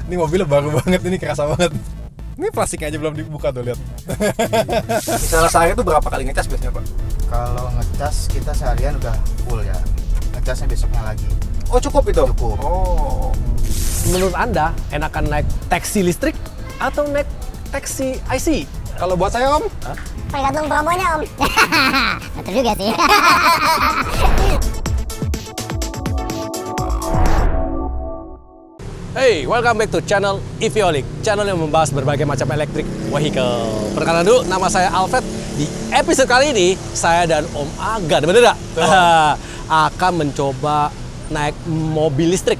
Ini mobilnya baru banget, ini kerasa banget. Ini plastiknya aja belum dibuka tuh, lihat. Misalnya sehari itu berapa kali ngecas biasanya, Pak? Kalau ngecas kita seharian udah full ya. Ngecasnya besoknya lagi. Oh, cukup itu? Cukup. Oh. Menurut Anda, enakan naik taksi listrik atau naik taksi IC? Kalau buat saya, Om? Tergantung promonya, Om. Betul juga sih. Hey, welcome back to channel Eviolic, channel yang membahas berbagai macam electric vehicle. Perkenalan dulu, nama saya Alfred. Di episode kali ini, saya dan Om Agan, bener nggak? Akan mencoba naik mobil listrik.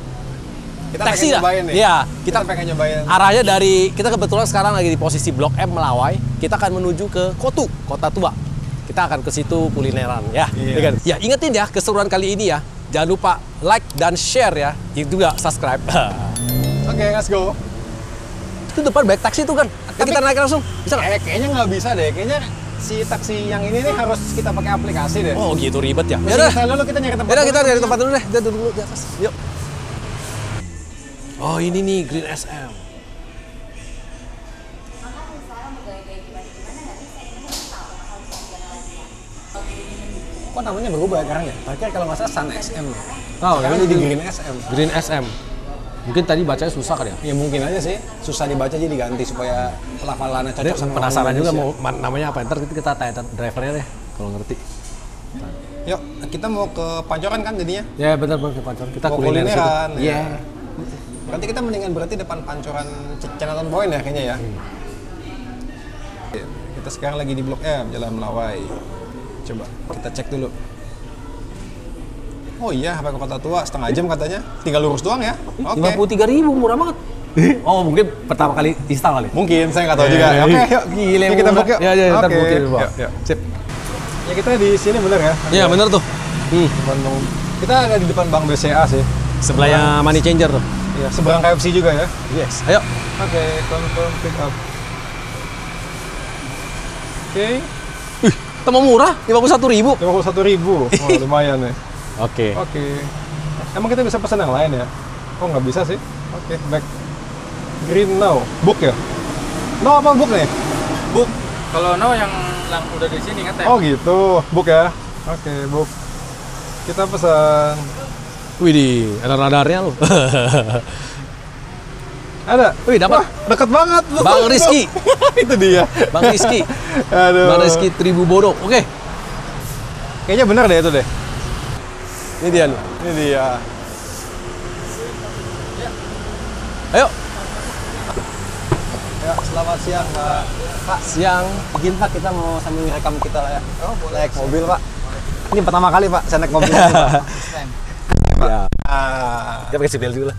Kita Taksi pengen lah. nyobain nih. Iya, Kita pengen nyobain. Arahnya dari, kita kebetulan sekarang lagi di posisi Blok M Melawai. Kita akan menuju ke Kotu, Kota Tua. Kita akan ke situ kulineran ya. Iya. Ya, ingetin ya keseruan kali ini ya. Jangan lupa like dan share ya. Itu juga subscribe. Oke, let's go. Itu depan baik taksi itu kan. Ya, kita naik langsung. Bisa nggak? Kayaknya nggak bisa deh. Kayaknya si taksi yang ini nih harus kita pakai aplikasi deh. Oh gitu ribet ya. Ya Yaudah. dulu kita nyari tempat. Yaudah kita dari tempat dulu deh. Kita dulu di atas. Yuk. Oh ini nih Green SM. Kok namanya berubah sekarang ya? Parkir kalau nggak salah Sun SM. Oh, Sekarang ini jadi Green SM. Green SM. Mungkin tadi bacanya susah kan ya? Ya mungkin aja sih. Susah dibaca jadi diganti supaya pelafalannya Jadi cocok sama penasaran orang juga Indonesia. mau namanya apa. Ntar kita tanya drivernya deh kalau ngerti. Yuk, kita mau ke Pancoran kan jadinya? Ya benar ke Pancoran. Kita Mau kuliner situ. kulineran. Iya. Ya. Berarti kita mendingan berarti depan Pancoran Chinatown Point ya kayaknya ya. Kita sekarang lagi di Blok M, Jalan Melawai. Coba kita cek dulu. Oh iya, sampai ke Kota Tua setengah jam katanya. Tinggal lurus doang ya. Oke. 53.000 murah banget. Oh mungkin pertama kali install kali. Mungkin, saya nggak tahu juga. Oke, yuk. Gile, Yuk kita book yuk. Ya, ntar Oke. booking, Pak. Yuk. Sip. Ya kita di sini bener ya? Iya bener tuh. Bandung. Kita ada di depan Bank BCA sih. Sebelahnya money changer tuh. Iya, seberang KFC juga ya. Yes. Ayo. Oke, confirm pick up. Oke. Kita mau murah, 51.000. 51.000. Oh, lumayan nih. Oke. Oke. Emang kita bisa pesan yang lain ya? Oh, nggak bisa sih. Oke, back. Green now. Book ya? No apa book nih? Book. Kalau no yang udah di sini kan Oh gitu. Book ya? Oke, book. Kita pesan. Widih, ada radarnya lu. Ada? Wih, dapat. Wah, deket banget. Bang Rizky. Itu dia. Bang Rizky. Aduh. Bang Rizky Tribu Bodo. Oke. Kayaknya benar deh itu deh. Ini dia nih. Ini dia. Ayo. Ya, selamat siang, Pak. Pak, Siang. izin Pak, kita mau sambil rekam kita lah ya. Oh, boleh. Naik mobil, Pak. Ini pertama kali, Pak, saya naik mobil. Pak. Ya. Ah. Kita pakai sipel dulu lah.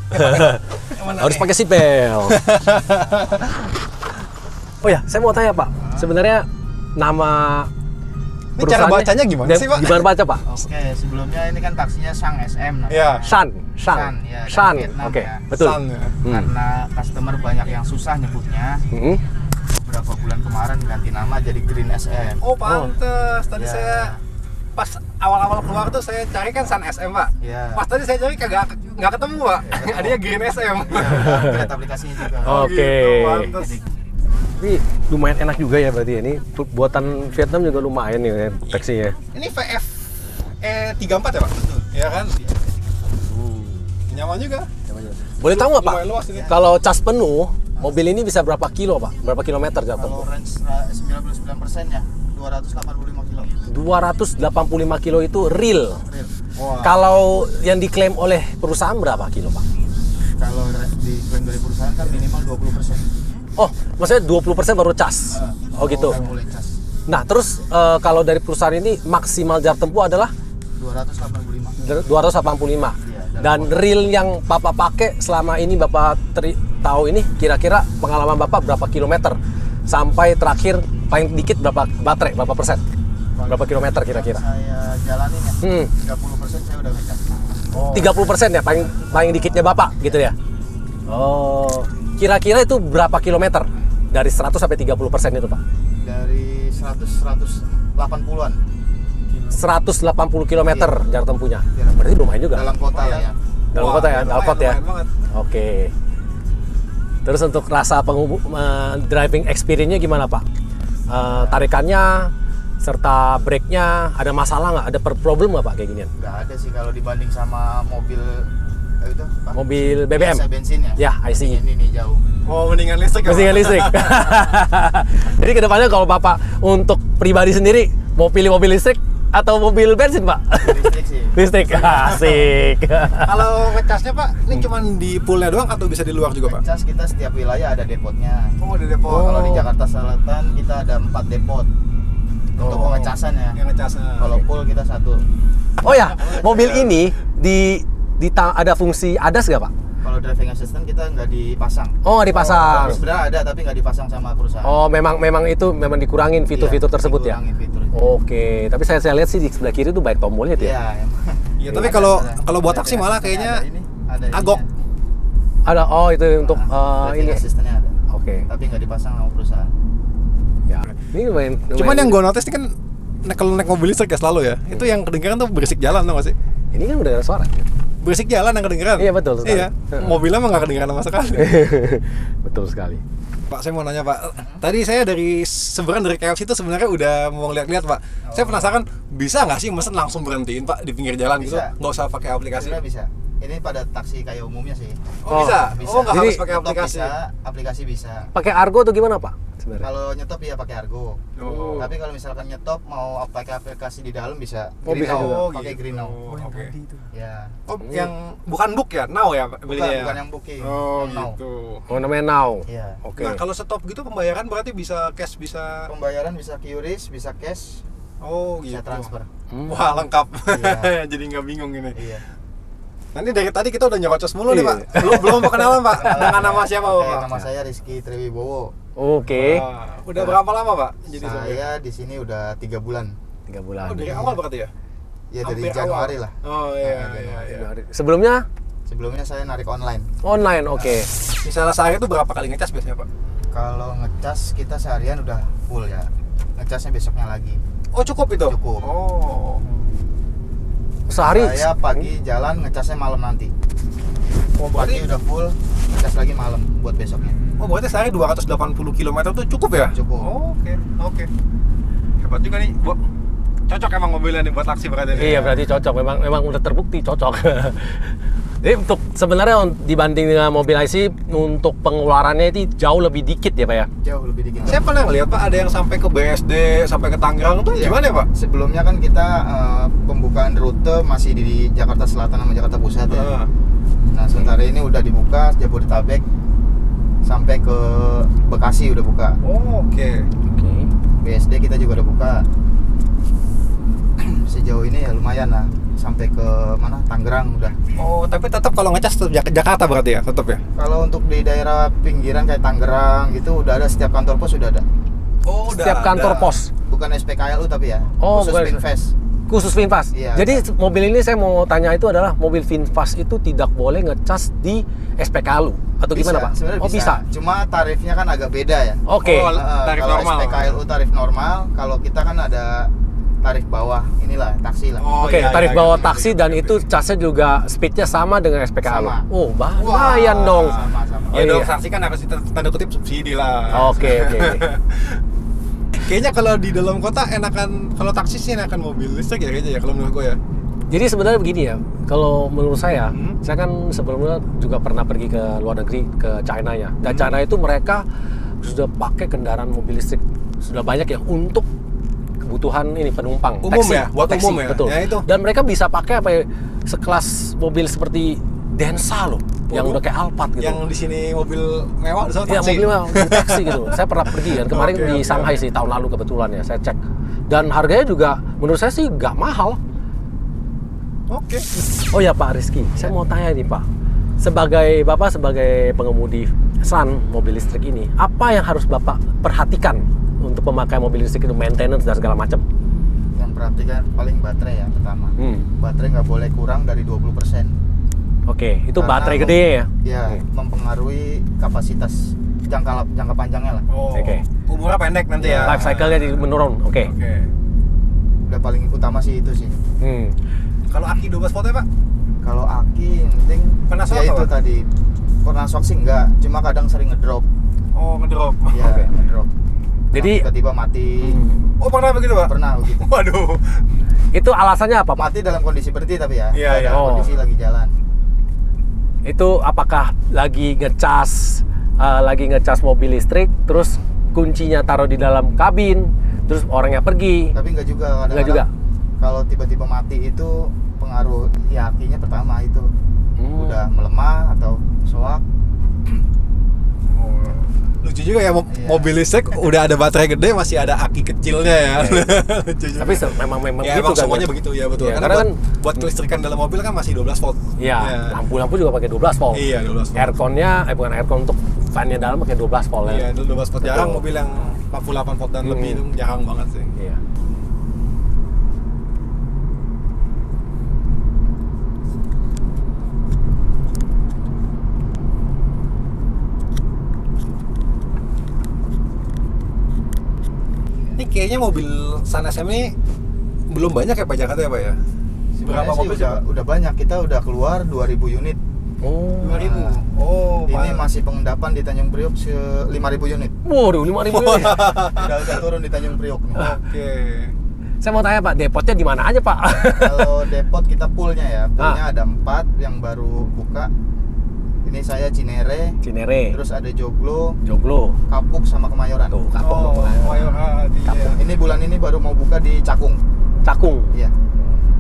Harus pakai sipel. Oh ya, saya mau tanya Pak. Sebenarnya nama Ini cara bacanya gimana sih, Pak? Gimana baca Pak? Oke, sebelumnya ini kan taksinya Sang SM namanya. Iya. Shan. Ya, dari Shan. Vietnam Oke, ya. betul. Sun, ya. Karena customer banyak yang susah nyebutnya. Beberapa bulan kemarin ganti nama jadi Green SM. Oh, pantes. Tadi Ya. saya pas awal-awal keluar tuh saya cari kan Sun SM, Pak. Iya. Pas tadi saya cari nggak ketemu, Pak. Adanya Green SM. Lihat aplikasinya juga. Oke. Gitu, pantes. Ini lumayan enak juga ya berarti ya. Ini buatan Vietnam juga lumayan nih ya, taksinya. Ini VF E34 ya, Pak? Iya kan? Nyaman juga. Boleh tahu nggak Pak? Lumayan luas ini. Kalau cas penuh, mobil ini bisa berapa kilo Pak? Berapa kilometer jatuh? Kalau range 99% ya 285 kilo. 285 kilo itu real. Real. Wah. Kalau yang diklaim oleh perusahaan berapa kilo Pak? Kalau diklaim dari perusahaan kan minimal 20%. Oh, maksudnya 20% baru cas? Oh gitu. Kan boleh cas. Nah terus kalau dari perusahaan ini maksimal jarak tempuh adalah 285. 285. Dan real yang Bapak pakai selama ini Bapak tahu ini kira-kira pengalaman Bapak berapa kilometer? Sampai terakhir paling dikit berapa baterai, berapa persen? Berapa kilometer kira-kira? Saya jalanin ya. 30% saya udah ngecas. Oh. 30% ya paling dikitnya Bapak gitu ya? Oh, kira-kira itu berapa kilometer? Dari 100 sampai 30% itu Pak? Dari 180-an 180 km jarak tempuhnya. Berarti lumayan juga. dalam kota ya. Dalam kota ya, Lumayan, Dalkot ya. lumayan banget. Oke. Terus untuk rasa driving experience-nya gimana Pak? Tarikannya serta brake-nya ada masalah nggak? Ada problem nggak Pak kayak ginian? Nggak ada sih kalau dibanding sama mobil itu Pak. Mobil BBM? Biasa bensin ya? Ya, I see. Ini jauh. Oh, mendingan listrik ya, Mesinnya Pak? listrik. Jadi kedepannya kalau Bapak untuk pribadi sendiri mau pilih mobil listrik atau mobil bensin Pak? Listrik sih. Listrik, asik. Kalau ngecasnya Pak, ini cuma di poolnya doang atau bisa di luar juga Pak? Cas kita setiap wilayah ada depotnya. Oh, di depot. Kalau di Jakarta Selatan kita ada 4 depot untuk pengecasan ya. Yang ngecasnya. Kalau full kita 1. Oh ya, mobil ini ada fungsi ADAS nggak Pak? Kalau driving assistant kita nggak dipasang. Oh, nggak dipasang. Sebenarnya ada tapi nggak dipasang sama perusahaan. Oh, memang dikurangin fitur-fitur Iya, tersebut ya. dikurangin fitur itu. Oke, tapi saya lihat sih di sebelah kiri itu banyak tombolnya tuh ya. Iya, emang. Iya, tapi kalau buat taksi malah kayaknya ada agok. Ada, oh itu untuk driving ini. assistant-nya ada. Oke. Tapi nggak dipasang sama perusahaan. Ya. Ini lumayan. Cuman yang gue notice ini kan kalau naik mobil listrik ya selalu ya, itu yang kedengeran tuh berisik jalan, tau gak sih? Ini kan udah ada suara. Berisik jalan yang kedengeran. Iya, betul sekali. Iya. Mobilnya mah nggak kedengeran sama sekali. Betul sekali. Pak, saya mau nanya Pak. Tadi saya sebenarnya dari KFC itu sebenarnya udah mau lihat-lihat Pak. Saya penasaran bisa nggak sih mesen langsung berhentiin Pak di pinggir jalan gitu? Bisa. Nggak usah pakai aplikasi. Sebenarnya bisa. Ini pada taksi kayak umumnya sih. Oh, bisa. Bisa. Oh, nggak Jadi, harus pakai Laptop aplikasi. bisa, aplikasi bisa. Pakai Argo atau gimana Pak? Sebenarnya. Kalau nyetop ya pakai Argo. Oh. Tapi kalau misalkan nyetop mau pakai aplikasi di dalam bisa. Oh, bisa juga. Pakai gitu. Green Now. Oke. Ya. Oh, yang bukan book ya? Now ya Bukan, belinya ya? bukan yang booking. Oh, yang Now. gitu. Oh, namanya Now. Iya. Oke. Nah, kalau stop gitu pembayaran berarti bisa cash, bisa Pembayaran bisa QRIS, bisa cash, oh gitu. bisa transfer. Wah, lengkap. Iya. Jadi nggak bingung ini. Iya. Nanti dari tadi kita udah nyerocos mulu nih Iya. Pak. Belum perkenalan Pak. Dengan nama siapa Oke, Pak? nama saya Rizky Triwibowo. Oke. Wah, udah berapa lama Pak? Jadi sopir? Saya di sini udah 3 bulan. 3 bulan. Oh, dari awal berarti ya? Ya dari Hampir Januari awal. lah. Oh iya iya iya. Sebelumnya Sebelumnya saya narik online. online, oke. Misalnya sehari itu berapa kali ngecas biasanya Pak? Kalau ngecas kita seharian udah full ya. Ngecasnya besoknya lagi. Oh, cukup itu? Cukup. Oh. Sehari. Saya pagi jalan ngecasnya malam nanti. Oh, Pagi berarti udah full, ngecas lagi malam buat besoknya. Oh, berarti sehari 280 km itu cukup ya? Cukup. Oh, oke. Hebat juga nih. Cocok emang mobilnya nih buat taksi berarti. Iya, berarti cocok. Memang udah terbukti cocok. Jadi untuk sebenarnya dibanding dengan mobil IC untuk pengeluarannya itu jauh lebih dikit ya Pak ya? Jauh lebih dikit. Saya pernah ngeliat Pak ada yang sampai ke BSD, sampai ke Tangerang tuh Iya. gimana ya Pak? Sebelumnya kan kita pembukaan rute masih di Jakarta Selatan sama Jakarta Pusat ya. Nah sementara ini udah dibuka Jabodetabek sampai ke Bekasi udah buka. Oh, oke. Oke. BSD kita juga udah buka. Sejauh ini ya lumayan lah sampai ke mana Tangerang udah. Oh, tapi tetap kalau ngecas tetap Jakarta berarti ya, tetap ya? Kalau untuk di daerah pinggiran kayak Tangerang gitu udah ada, setiap kantor pos sudah ada. Oh, Setiap kantor pos. Bukan SPKLU tapi ya. Oh, khusus bukan. Finfast. Khusus VinFast. Iya. Jadi mobil ini saya mau tanya itu adalah mobil VinFast itu tidak boleh ngecas di SPKLU atau gimana Pak? Sebenarnya Oh bisa. Cuma tarifnya kan agak beda ya. Oke. Oh, tarif kalau normal. SPKLU tarif normal, kalau kita kan ada tarif bawah, inilah taksi lah. Oh, Oke, iya, tarif iya, bawah iya, taksi iya, dan iya, itu iya. casnya juga speednya sama dengan SPKLU. Sama. Oh, lumayan dong. Sama-sama. Ya Oh, dong, iya. sanksi kan harus tanda kutip subsidi lah. Oke. Kayaknya kalau di dalam kota enakan, kalau taksi sih enakan mobil listrik ya kayaknya ya kalau menurut gue ya. Jadi sebenarnya begini ya, kalau menurut saya kan sebelumnya juga pernah pergi ke luar negeri, ke China ya. Dan China itu mereka sudah pakai kendaraan mobil listrik sudah banyak ya untuk kebutuhan ini penumpang, Umum taksi, ya, buat taksi, umum ya? betul. Ya, itu. Dan mereka bisa pakai apa ya, sekelas mobil seperti Denza loh, yang udah kayak Alphard gitu. Yang di sini mobil mewah, di sana Iya, taksi. mobil mewah, taksi gitu. Saya pernah pergi kan kemarin Oke, di oke, Shanghai oke. sih tahun lalu kebetulan ya, saya cek. Dan harganya juga menurut saya sih nggak mahal. Oke. Oh ya Pak Rizky, saya mau tanya nih Pak, sebagai Bapak sebagai pengemudi Sun mobil listrik ini, apa yang harus Bapak perhatikan untuk memakai mobil listrik itu, maintenance dan segala macam? Yang perhatikan paling baterai ya pertama. Hmm. Baterai nggak boleh kurang dari 20%. Oke, itu Karena baterai gede ya? Ya, mempengaruhi kapasitas jangka panjangnya lah. Oh, Oke. umurnya pendek nanti ya. Life cycle-nya menurun, oke. Oke. Udah paling utama sih itu sih. Hmm. Kalau aki 12 volt ya Pak? Kalau aki yang penting Pernah swap ya itu apa? tadi. Pernah swap sih enggak, cuma kadang sering ngedrop. ngedrop. Oh, ngedrop. Iya, ngedrop. Jadi Tiba-tiba mati. Oh, pernah begitu, Pak? Pernah begitu. Waduh. itu alasannya apa, Pak? Mati dalam kondisi berhenti tapi ya. Iya, iya. Dalam kondisi lagi jalan. Itu apakah lagi ngecas mobil listrik, terus kuncinya taruh di dalam kabin, terus orangnya pergi? Tapi enggak juga, Enggak juga. Kalau tiba-tiba mati itu pengaruh ya akinya pertama itu udah melemah atau soak. Lucu juga ya, Iya. mobil listrik udah ada baterai gede masih ada aki kecilnya ya. Lucu juga. Tapi memang ya, gitu emang kan? semuanya Ya? begitu ya, betul. Iya, Karena karena buat kelistrikan dalam mobil kan masih 12 volt. Iya, lampu-lampu juga pakai 12 volt. Iya, 12 volt. Airconnya, bukan aircon, untuk fan-nya dalam pakai 12 volt Iya, ya. itu 12 volt. Jarang Betul. mobil yang 48 volt dan lebih itu jarang banget sih. Iya. Ini kayaknya mobil San SM ini belum banyak ya Pak Jakarta ya Pak ya? Sebenarnya sih udah banyak. Kita udah keluar 2000 unit. Oh. 2000. Oh, Ini masih pengendapan di Tanjung Priok 5.000 unit. Waduh, 5.000 ini. Udah turun di Tanjung Priok nih. Oke. Saya mau tanya Pak, depotnya di mana aja Pak? Kalau depot kita poolnya ya, poolnya ada 4 yang baru buka. Ini saya Cinere, Cinere, terus ada Joglo, Joglo, Kapuk sama Kemayoran. tuh Kapuk. Oh, Kemayoran. Iya. Ini bulan ini baru mau buka di Cakung. Cakung. Iya,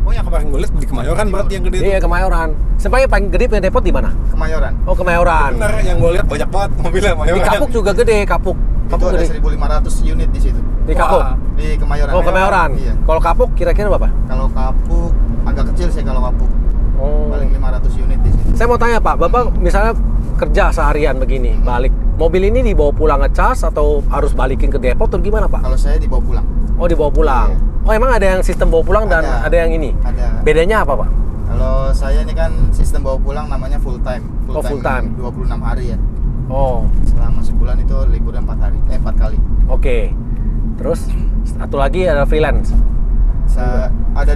Oh, yang kemarin gue lihat di Kemayoran berarti yang gede Iya, itu. Kemayoran. Sebenarnya paling gede punya depot di mana? Kemayoran. Oh, Kemayoran. Bener, yang gue lihat banyak banget mobilnya Di Kemayoran. Kapuk juga gede, Kapuk. Itu Kapuk ada gede. 1.500 unit di situ. Di Kapuk. Wah. Di Kemayoran. Oh, Kemayoran. Iya. Kalau Kapuk kira-kira berapa? Kalau Kapuk agak kecil sih kalau Kapuk. Oh. Paling 500 unit di situ. Saya mau tanya Pak, Bapak misalnya kerja seharian begini, balik. Mobil ini dibawa pulang ngecas atau harus balikin ke depot atau gimana Pak? Kalau saya dibawa pulang. Oh, dibawa pulang. Iya. Oh, emang ada yang sistem bawa pulang dan Ada. ada yang ini? Ada. Bedanya apa Pak? Kalau saya ini kan sistem bawa pulang namanya full time. Oh, full time. 26 hari ya. Oh, Selama sebulan itu liburnya 4 hari, 4 kali. oke. Terus satu lagi ada freelance. Ada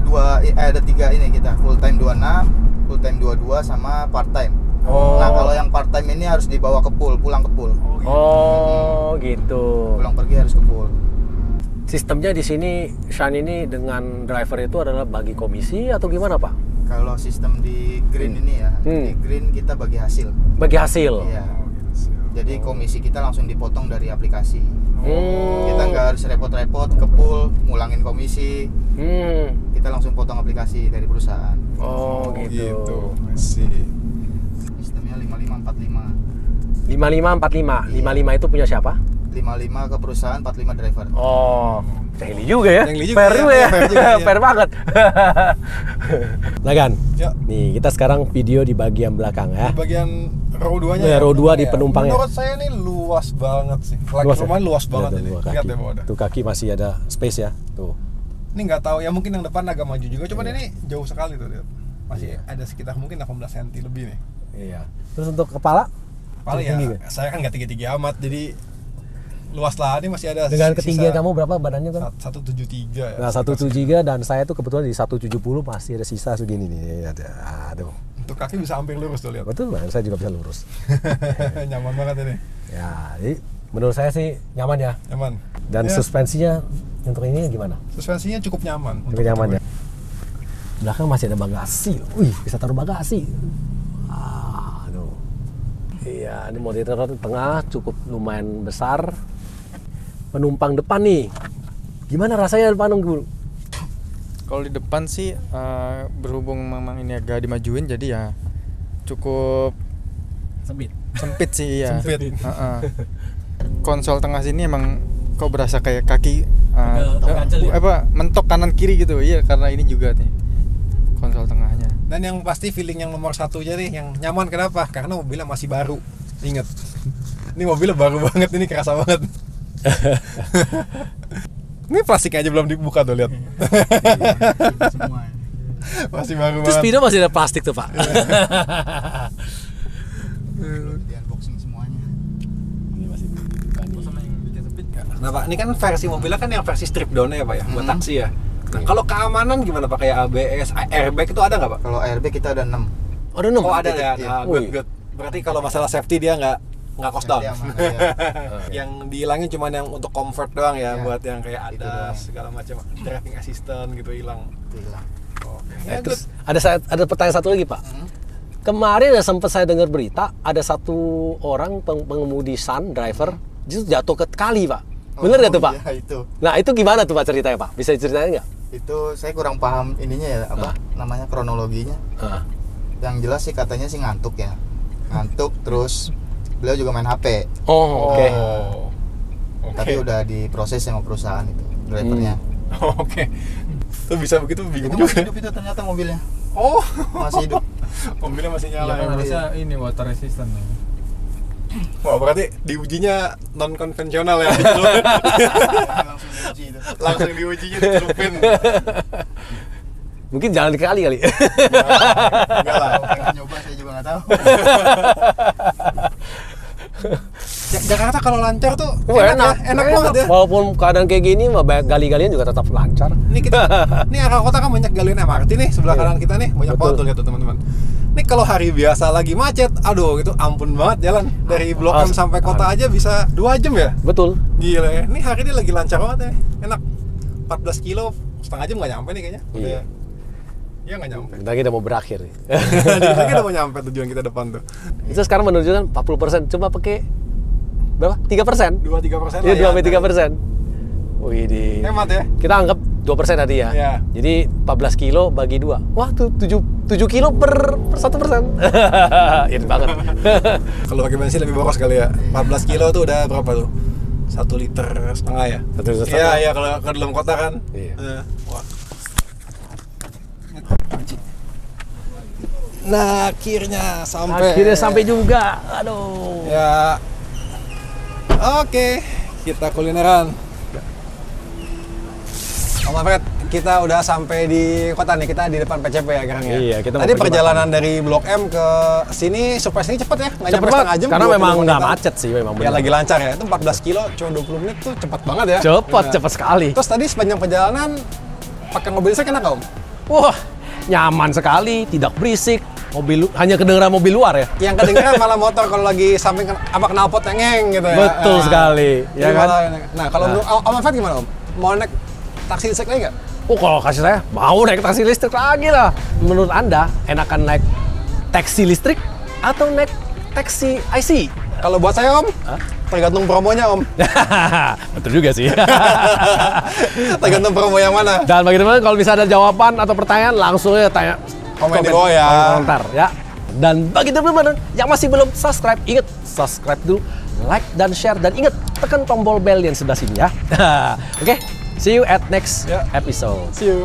3 ini kita, full time 26, full time 22 sama part time. Oh. Nah, kalau yang part time ini harus dibawa ke pool, pulang ke pool. Oh, gitu. Pulang pergi harus ke pool. Sistemnya di sini Shan ini dengan driver itu adalah bagi komisi atau gimana Pak? Kalau sistem di green ini ya, di green kita bagi hasil. Bagi hasil. Iya. Jadi komisi kita langsung dipotong dari aplikasi. Kita nggak harus repot-repot ke pool, ngulangin komisi. Kita langsung potong aplikasi dari perusahaan. Oh, gitu. Masih. Sistemnya 5545. 5545. 55 itu punya siapa? 55 ke perusahaan, 45 driver. Oh, Tehli juga ya. Tehli juga Fair ya. juga ya. Fair juga, ya. Fair banget. Nah kan, Ya. nih kita sekarang video di bagian belakang ya. Di bagian row 2-nya Ya, row 2 di penumpangnya. Menurut saya ini luas banget sih. Luas ya? Lumayan luas banget Lihat ini. tuh, Lihat kaki. ya bawah dah. Tuh kaki masih ada space ya. Tuh. Ini nggak tahu ya, mungkin yang depan agak maju juga. Cuman Iya. ini jauh sekali tuh lihat. Masih ada sekitar mungkin 18 cm lebih nih. Iya. Terus untuk kepala? Paling ya, Tinggi nggak? saya kan nggak tinggi-tinggi amat, jadi luas lah. Ini masih ada Dengan ketinggian kamu berapa badannya kan? 173 ya. Nah, 173 dan saya tuh kebetulan di 170 masih ada sisa segini nih. Ada. Aduh. Untuk kaki bisa hampir lurus tuh lihat. Betul banget, saya juga bisa lurus. Nyaman banget ini. Ya, jadi menurut saya sih nyaman ya. Nyaman. Dan Ya, suspensinya untuk ini gimana? suspensinya cukup nyaman. Cukup nyaman ya. Belakang masih ada bagasi. Wih, bisa taruh bagasi. Aduh. Iya, ini monitor tengah cukup lumayan besar. Penumpang depan nih. Gimana rasanya depan nunggu? Kalau di depan sih berhubung memang ini agak dimajuin jadi ya cukup sempit sih ya. Sempit. Konsol tengah sini emang kok berasa kayak kaki ganjel ya? mentok kanan kiri gitu. Iya, karena ini juga nih konsol tengahnya. Dan yang pasti feeling yang nomor satunya nih, yang nyaman kenapa? Karena mobilnya masih baru. Ingat, ini mobilnya baru banget, ini kerasa banget. Ini plastiknya aja belum dibuka tuh, lihat. Semua. Masih baru Terus banget. Speedo masih ada plastik tuh, Pak. Di unboxing semuanya. Ini masih Nah Pak, ini kan versi mobilnya kan yang versi strip down ya Pak ya, buat taksi ya. Nah kalau keamanan gimana Pak, kayak ABS, airbag itu ada nggak Pak? Kalau airbag kita ada 6. Oh, ada 6. Oh ada ya, Iya. nah, Wih. good. Berarti kalau masalah safety dia nggak nggak cost down. Yang dia aman, iya. Yang dihilangin cuma yang untuk comfort doang ya, Iya. buat yang kayak Itu ada doang. segala macam driving assistant gitu hilang. Itu hilang. Oke. Eh, Ya, terus ada pertanyaan satu lagi Pak. Kemarin ya sempat saya dengar berita ada satu orang pengemudi Sun driver itu jatuh ke kali Pak. Bener nggak tuh Pak? Iya, itu. Nah itu gimana tuh Pak ceritanya Pak? Bisa diceritain nggak? Itu saya kurang paham ininya ya, apa namanya kronologinya. Ah. Yang jelas sih katanya sih ngantuk ya. Ngantuk terus beliau juga main HP. Oh oke. Oke. Tapi udah diproses sama perusahaan itu drivernya. Oke. Itu bisa begitu bingung Itu masih juga. hidup itu ternyata mobilnya. Oh, Masih hidup. mobilnya masih nyala. Iya, ya. harusnya ini water resistant nih. Wah, berarti diujinya non konvensional ya. Langsung diuji itu. Langsung diujinya dicelupin. Mungkin jalan ke kali. Enggak lah. Pengen nyoba saya juga nggak tahu. Jakarta kalau lancar tuh Enak, ya, enak banget ya. Walaupun keadaan kayak gini, banyak gali-galian juga tetap lancar. Nih kita, nih arah kota kan banyak galian MRT nih sebelah Iya. kanan kita nih banyak Betul. banget tuh lihat tuh teman-teman. Nih kalau hari biasa lagi macet, aduh itu ampun banget jalan dari Blok M sampai kota aja bisa 2 jam ya. Betul. Gila ya. Nih hari ini lagi lancar banget ya. Enak. 14 kilo setengah jam nggak nyampe nih kayaknya. Iya. Iya nggak nyampe. Bentar lagi udah mau berakhir nih. Dikit lagi udah mau nyampe tujuan kita depan tuh. Itu sekarang menunjukkan 40%. Cuma pakai berapa? 3%? 2-3% Iya, lah ya. 2-3%. Wih, di Hemat ya. kita anggap 2% tadi ya. Iya. Jadi 14 kilo bagi 2. Wah, tuh 7 kilo per 1%. Irit banget. Kalau pakai bensin lebih boros kali ya. 14 kilo tuh udah berapa tuh? 1,5 liter ya. 1,5 liter. Iya, iya kalau ke dalam kota kan. Iya. Wah. Nah, akhirnya sampai. Akhirnya sampai juga. Aduh. Ya. Oke, kita kulineran. Om Alfred, kita udah sampai di kota nih. Kita di depan PCP ya sekarang ya. Iya, kita mau Tadi pergi perjalanan dari Blok M ke sini surprise ini cepet ya, nggak Cepet nyampe banget, setengah jam. karena 20 memang nggak menitan. macet sih, memang Ya benar. lagi lancar ya. Itu 14 kilo cuma 20 menit tuh cepet banget ya. Cepet, Iya. cepet sekali. Terus tadi sepanjang perjalanan pakai mobil listrik enak Om? Wah, nyaman sekali, tidak berisik. Hanya kedengeran mobil luar ya. Yang kedengeran malah motor kalau lagi samping knalpot ngeng gitu ya. Betul sekali, ya Jadi kan? Nah, kalau menurut Om Alfred gimana Om? Mau naik taksi listrik lagi nggak? Oh, kalau kasih saya mau naik taksi listrik lagi lah. Menurut Anda, enakan naik taksi listrik atau naik taksi IC? Kalau buat saya Om, tergantung promonya Om. Betul juga sih. Tergantung promo yang mana. Dan bagi teman-teman, kalau bisa ada jawaban atau pertanyaan, langsung aja tanya. Komen di bawah ya. Komentar ya. Dan bagi teman-teman yang masih belum subscribe, ingat subscribe dulu, like dan share, dan ingat tekan tombol bell yang sebelah sini ya. Oke, see you at next Ya. episode. See you.